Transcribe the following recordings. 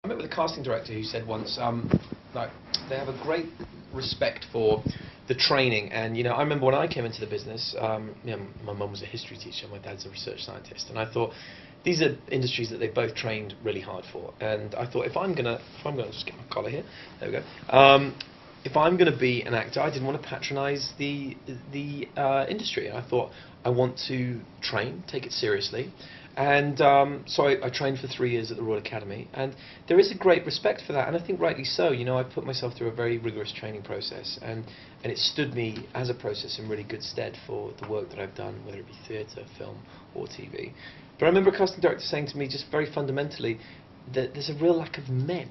met with a casting director who said once, like, they have a great respect for the training. And I remember when I came into the business, my mum was a history teacher, my dad's a research scientist, and I thought these are industries that they both trained really hard for. And I thought if I'm gonna just get my collar here, there we go. If I'm going to be an actor, I didn't want to patronise the industry. And I thought I want to train, take it seriously. And so I trained for 3 years at the Royal Academy, and there is a great respect for that, and I think rightly so. I put myself through a very rigorous training process, and it stood me as a process in really good stead for the work that I've done, whether it be theatre, film or TV. But I remember a casting director saying to me, just very fundamentally, that there's a real lack of men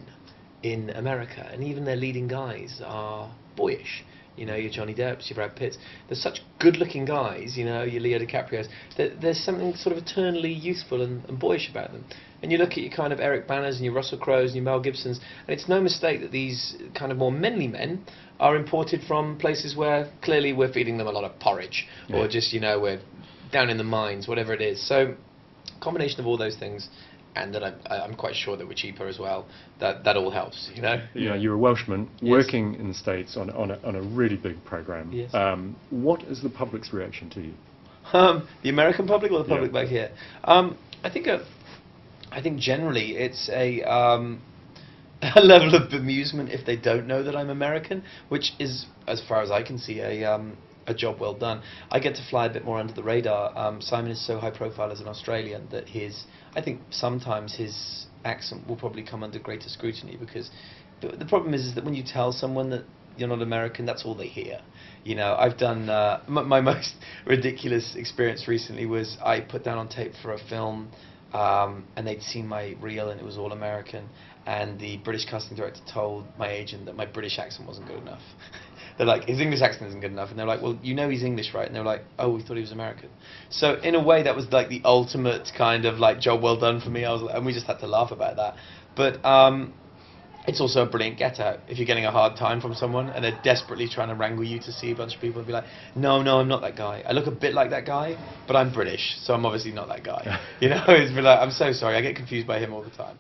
in America, and even their leading guys are boyish. Your Johnny Depps, your Brad Pitts. They're such good-looking guys, your Leo DiCaprios. There's something sort of eternally youthful and boyish about them. And you look at your kind of Eric Banners and your Russell Crowes and your Mel Gibsons, and it's no mistake that these kind of more manly men are imported from places where clearly we're feeding them a lot of porridge, or just, we're down in the mines, whatever it is. So, combination of all those things, and that I'm quite sure that we're cheaper as well. That all helps, You're a Welshman working in the States on a really big program. Yes. What is the public's reaction to you? The American public or the public back here? I think generally it's a level of bemusement if they don't know that I'm American, which is, as far as I can see, a job well done. I get to fly a bit more under the radar. Simon is so high profile as an Australian that I think sometimes his accent will probably come under greater scrutiny, because the problem is that when you tell someone that you're not American, that's all they hear. I've done, my most ridiculous experience recently was I put down on tape for a film, and they'd seen my reel and it was all American, and the British casting director told my agent that my British accent wasn't good enough. They're like, his English accent isn't good enough, and they're like, well, he's English, right? And they're like, oh, we thought he was American. So in a way, that was like the ultimate kind of like job well done for me. And we just had to laugh about that. But it's also a brilliant get out if you're getting a hard time from someone and they're desperately trying to wrangle you to see a bunch of people and be like, no, I'm not that guy. I look a bit like that guy, but I'm British, so I'm obviously not that guy. It's been like, I'm so sorry, I get confused by him all the time.